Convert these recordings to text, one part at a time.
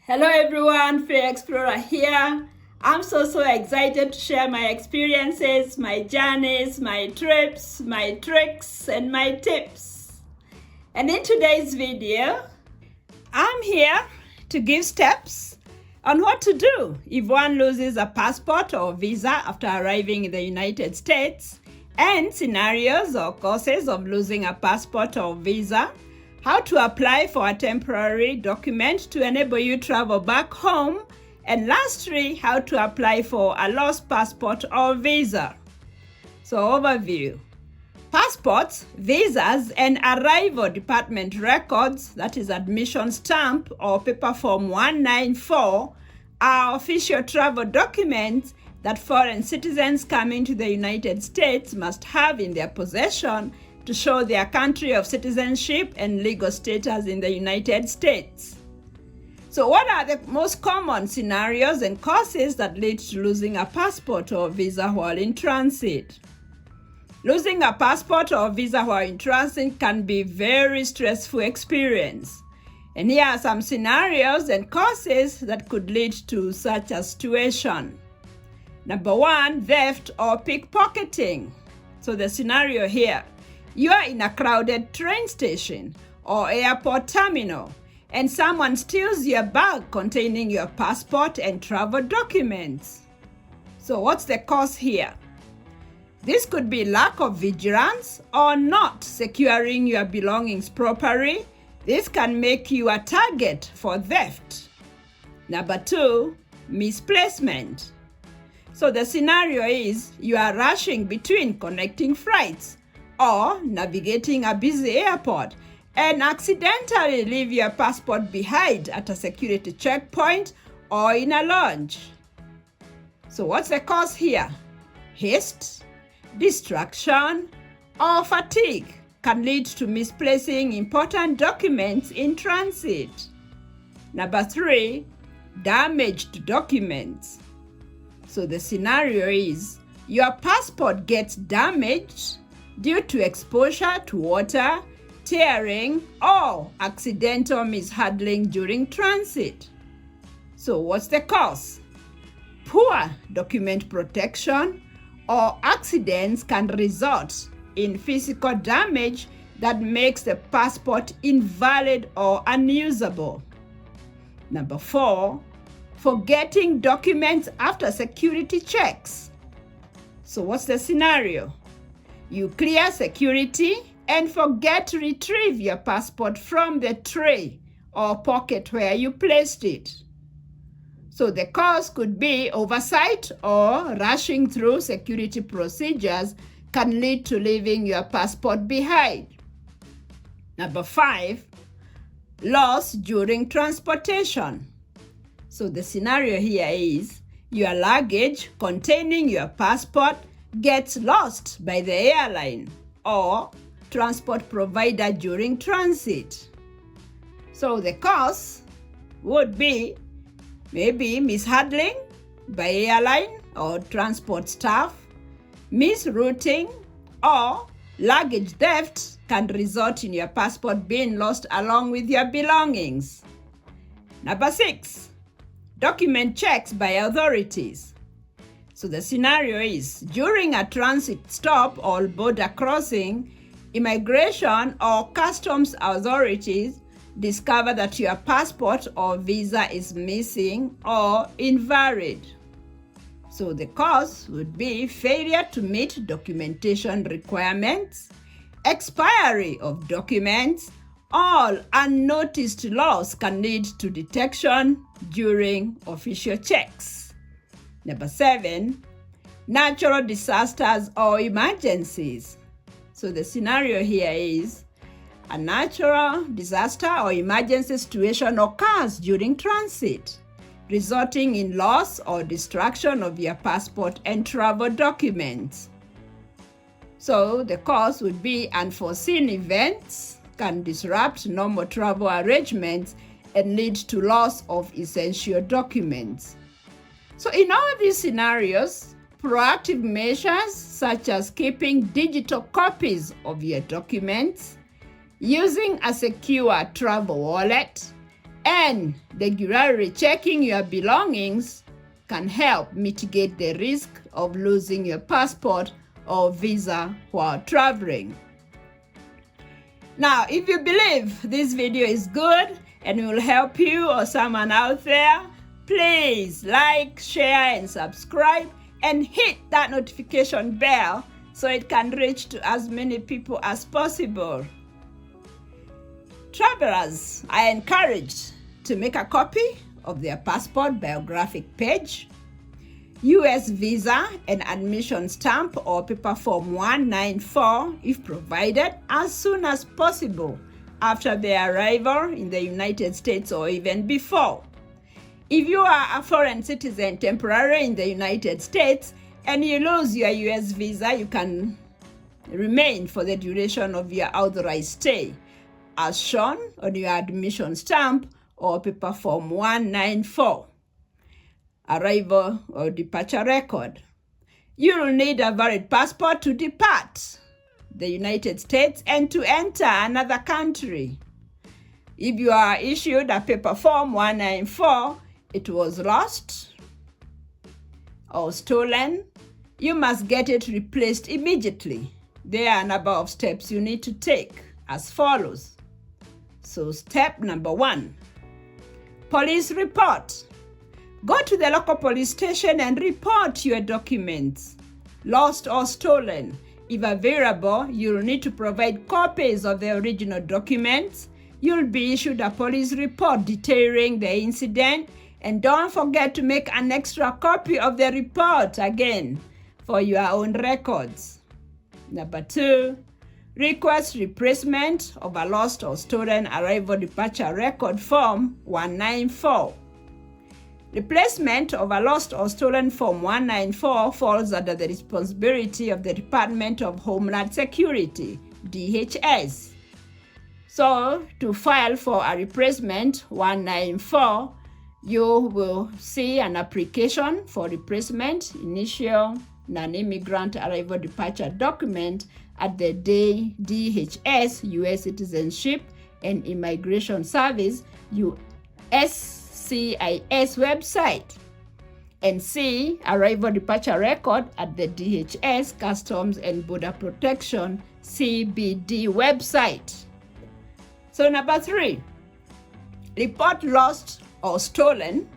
Hello everyone, Free Explorer here. I'm so excited to share my experiences, my journeys, my trips, my tricks, and my tips. And in today's video, I'm here to give steps on what to do if one loses a passport or visa after arriving in the United States, and scenarios or causes of losing a passport or visa, how to apply for a temporary document to enable you travel back home, and lastly, how to apply for a lost passport or visa. So overview. Passports, visas, and arrival department records, that is admission stamp or paper form 194, are official travel documents that foreign citizens coming to the United States must have in their possession to show their country of citizenship and legal status in the United States. So what are the most common scenarios and causes that lead to losing a passport or visa while in transit? Losing a passport or visa while in transit can be a very stressful experience. And here are some scenarios and causes that could lead to such a situation. Number one, theft or pickpocketing. So the scenario here, you are in a crowded train station or airport terminal, and someone steals your bag containing your passport and travel documents. So what's the cause here? This could be lack of vigilance or not securing your belongings properly. This can make you a target for theft. Number two, misplacement. So the scenario is you are rushing between connecting flights or navigating a busy airport and accidentally leave your passport behind at a security checkpoint or in a lounge. So what's the cause here? Haste, distraction, or fatigue can lead to misplacing important documents in transit. Number three, damaged documents. So the scenario is your passport gets damaged due to exposure to water, tearing, or accidental mishandling during transit. So what's the cause? Poor document protection or accidents can result in physical damage that makes the passport invalid or unusable. Number four, forgetting documents after security checks. So what's the scenario? You clear security and forget to retrieve your passport from the tray or pocket where you placed it. So the cause could be oversight or rushing through security procedures can lead to leaving your passport behind. Number five, loss during transportation. So the scenario here is your luggage containing your passport gets lost by the airline or transport provider during transit. So the cause would be maybe mishandling by airline or transport staff, misrouting, or luggage theft can result in your passport being lost along with your belongings. Number six, document checks by authorities. So the scenario is during a transit stop or border crossing, immigration or customs authorities discover that your passport or visa is missing or invalid. So the cause would be failure to meet documentation requirements, expiry of documents. All unnoticed loss can lead to detection during official checks. Number seven, natural disasters or emergencies. So the scenario here is a natural disaster or emergency situation occurs during transit, resulting in loss or destruction of your passport and travel documents. So the cause would be unforeseen events can disrupt normal travel arrangements and lead to loss of essential documents. So in all these scenarios, proactive measures such as keeping digital copies of your documents, using a secure travel wallet, and regularly checking your belongings can help mitigate the risk of losing your passport or visa while traveling. Now, if you believe this video is good and will help you or someone out there, please like, share, and subscribe, and hit that notification bell so it can reach to as many people as possible. Travelers are encouraged to make a copy of their passport biographic page, U.S. visa and admission stamp or paper form 194 if provided as soon as possible after their arrival in the United States or even before. If you are a foreign citizen temporarily in the United States and you lose your U.S. visa, you can remain for the duration of your authorized stay, as shown on your admission stamp or paper form 194. Arrival or departure record. You will need a valid passport to depart the United States and to enter another country. If you are issued a paper form 194, it was lost or stolen, you must get it replaced immediately. There are a number of steps you need to take as follows. So step number 1, police report. Go to the local police station and report your documents, lost or stolen. If available, you'll need to provide copies of the original documents. You'll be issued a police report detailing the incident, and don't forget to make an extra copy of the report again for your own records. Number 2, request replacement of a lost or stolen arrival departure record form 194. Replacement of a lost or stolen form 194 falls under the responsibility of the Department of Homeland Security, DHS. So, to file for a replacement 194, you will see an application for replacement initial non-immigrant arrival departure document at the DHS U.S. Citizenship and Immigration Service USCIS website, and see arrival departure record at the DHS Customs and Border Protection CBD website. So number 3, report lost or stolen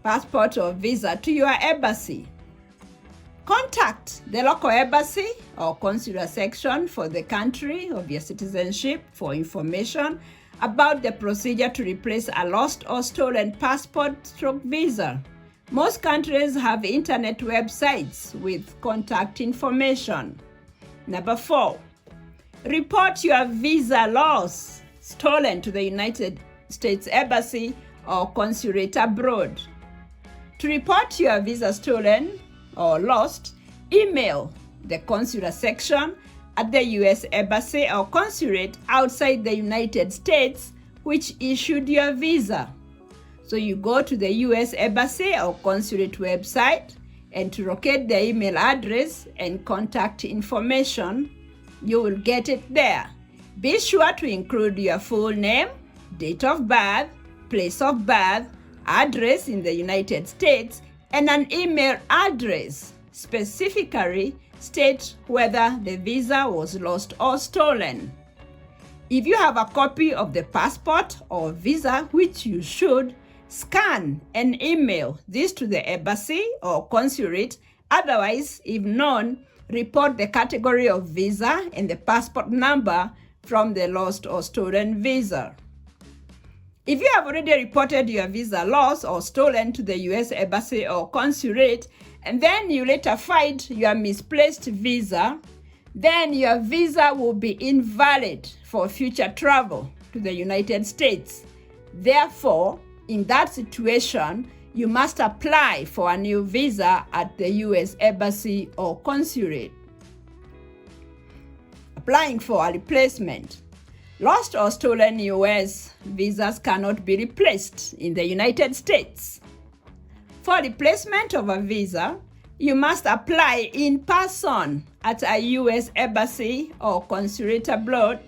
passport or visa to your embassy. Contact the local embassy or consular section for the country of your citizenship for information about the procedure to replace a lost or stolen passport/visa. Most countries have internet websites with contact information. Number 4, report your visa lost, stolen to the United States Embassy or consulate abroad. To report your visa stolen or lost, email the consular section at the U.S. Embassy or consulate outside the United States which issued your visa. So you go to the U.S. Embassy or consulate website, and to locate the email address and contact information, you will get it there. Be sure to include your full name, date of birth, place of birth, address in the United States, and an email address. Specifically, state whether the visa was lost or stolen. If you have a copy of the passport or visa, which you should, scan and email this to the embassy or consulate. Otherwise, if known, report the category of visa and the passport number from the lost or stolen visa. If you have already reported your visa lost or stolen to the U.S. Embassy or consulate, and then you later find your misplaced visa, then your visa will be invalid for future travel to the United States. Therefore, in that situation, you must apply for a new visa at the U.S. Embassy or consulate. Applying for a replacement. Lost or stolen U.S. visas cannot be replaced in the United States. For replacement of a visa, you must apply in person at a U.S. Embassy or consulate abroad,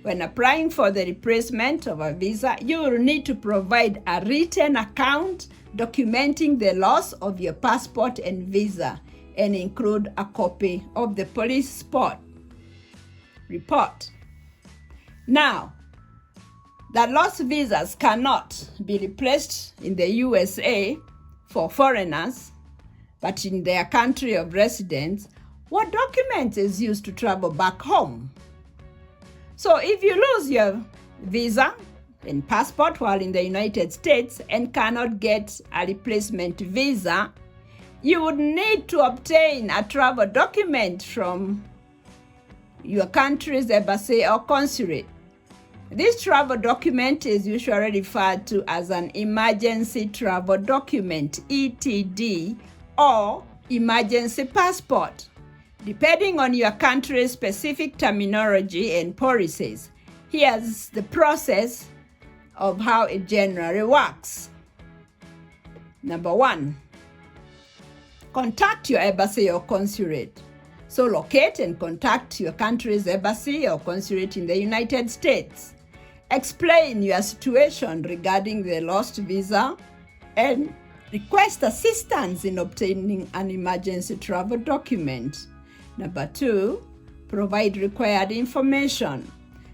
When applying for the replacement of a visa, you will need to provide a written account documenting the loss of your passport and visa and include a copy of the police report. Now, that lost visas cannot be replaced in the USA for foreigners, but in their country of residence, what document is used to travel back home? So if you lose your visa and passport while in the United States and cannot get a replacement visa, you would need to obtain a travel document from your country's embassy or consulate. This travel document is usually referred to as an emergency travel document, ETD, or emergency passport, depending on your country's specific terminology and policies. Here's the process of how it generally works. Number 1, contact your embassy or consulate. So locate and contact your country's embassy or consulate in the United States. Explain your situation regarding the lost visa and request assistance in obtaining an emergency travel document. Number 2, provide required information.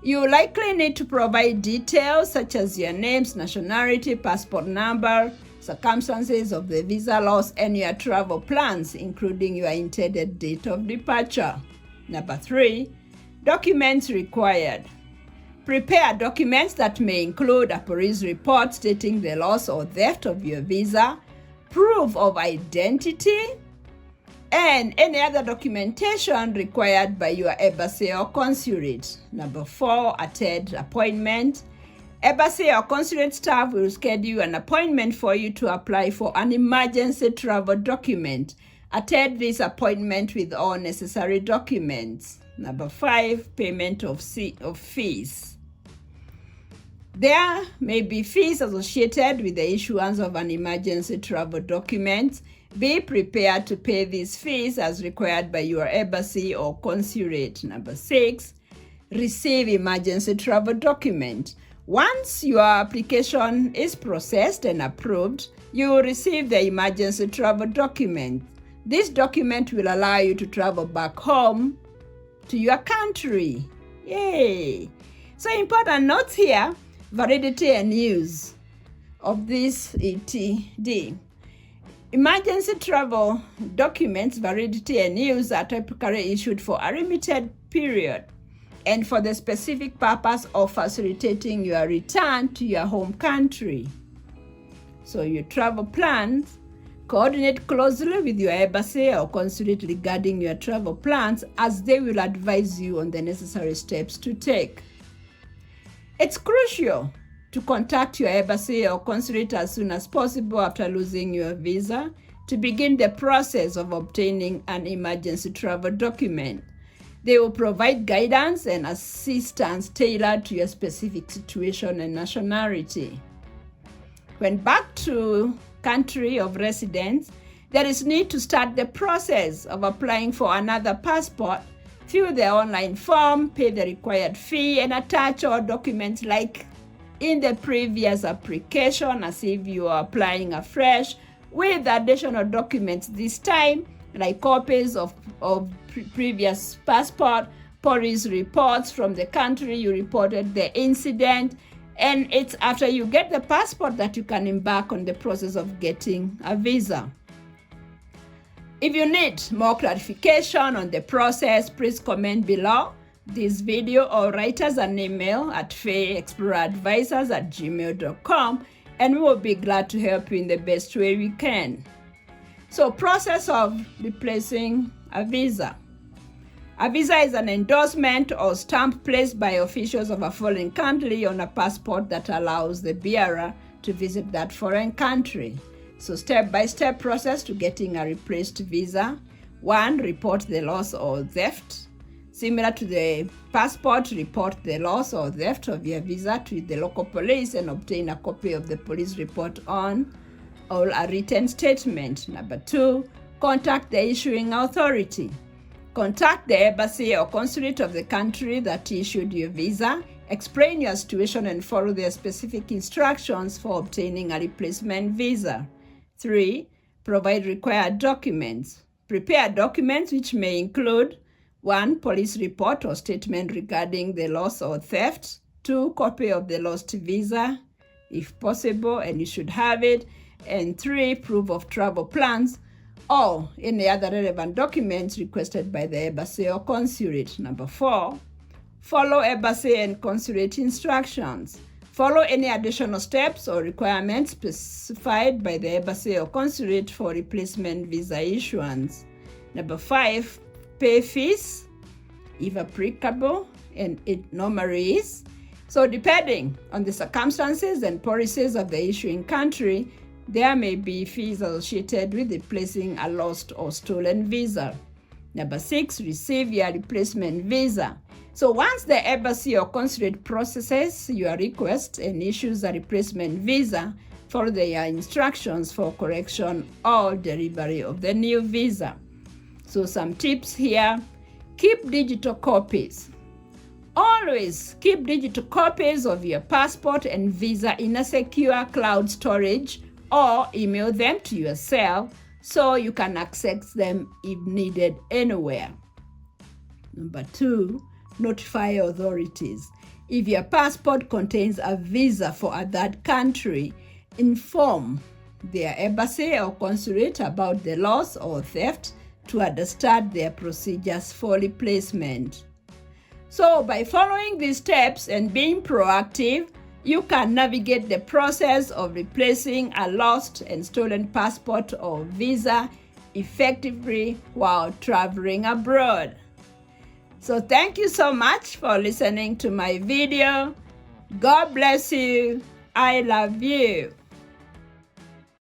You likely need to provide details such as your names, nationality, passport number, circumstances of the visa loss, and your travel plans, including your intended date of departure. Number 3, documents required. Prepare documents that may include a police report stating the loss or theft of your visa, proof of identity, and any other documentation required by your embassy or consulate. Number 4, attend appointment. Embassy or consulate staff will schedule an appointment for you to apply for an emergency travel document. Attend this appointment with all necessary documents. Number 5, payment of fees. There may be fees associated with the issuance of an emergency travel document. Be prepared to pay these fees as required by your embassy or consulate. Number 6, receive emergency travel document. Once your application is processed and approved, you will receive the emergency travel document. This document will allow you to travel back home to your country. Yay! So important notes here, validity and use of this ETD. Emergency travel documents, validity and use are typically issued for a limited period and for the specific purpose of facilitating your return to your home country. So your travel plans, coordinate closely with your embassy or consulate regarding your travel plans, as they will advise you on the necessary steps to take. It's crucial to contact your embassy or consulate as soon as possible after losing your visa to begin the process of obtaining an emergency travel document. They will provide guidance and assistance tailored to your specific situation and nationality. When back to country of residence, there is need to start the process of applying for another passport, fill the online form, pay the required fee, and attach all documents like in the previous application, as if you are applying afresh with additional documents this time, like copies of previous passport, police reports from the country you reported the incident, and it's after you get the passport that you can embark on the process of getting a visa. If you need more clarification on the process, please comment below this video or write us an email at fayeexploreradvisors@gmail.com, and we will be glad to help you in the best way we can. So, process of replacing a visa. A visa is an endorsement or stamp placed by officials of a foreign country on a passport that allows the bearer to visit that foreign country. So step-by-step process to getting a replaced visa. 1, report the loss or theft. Similar to the passport, report the loss or theft of your visa to the local police and obtain a copy of the police report or a written statement. Number 2, contact the issuing authority. Contact the embassy or consulate of the country that issued your visa. Explain your situation and follow their specific instructions for obtaining a replacement visa. 3. Provide required documents. Prepare documents which may include 1. Police report or statement regarding the loss or theft. 2. Copy of the lost visa, if possible, and you should have it. And 3. Proof of travel plans or any other relevant documents requested by the embassy or consulate. Number 4. Follow embassy and consulate instructions. Follow any additional steps or requirements specified by the embassy or consulate for replacement visa issuance. Number 5. Pay fees, if applicable, and it normally is. So depending on the circumstances and policies of the issuing country, there may be fees associated with replacing a lost or stolen visa. Number 6, receive your replacement visa. So once the embassy or consulate processes your request and issues a replacement visa, follow their instructions for correction or delivery of the new visa. So some tips here: keep digital copies. Always keep digital copies of your passport and visa in a secure cloud storage, or email them to yourself so you can access them if needed anywhere. Number 2, notify authorities. If your passport contains a visa for a third country, inform their embassy or consulate about the loss or theft to understand their procedures for replacement. So by following these steps and being proactive, you can navigate the process of replacing a lost and stolen passport or visa effectively while traveling abroad. So thank you so much for listening to my video. God bless you. I love you.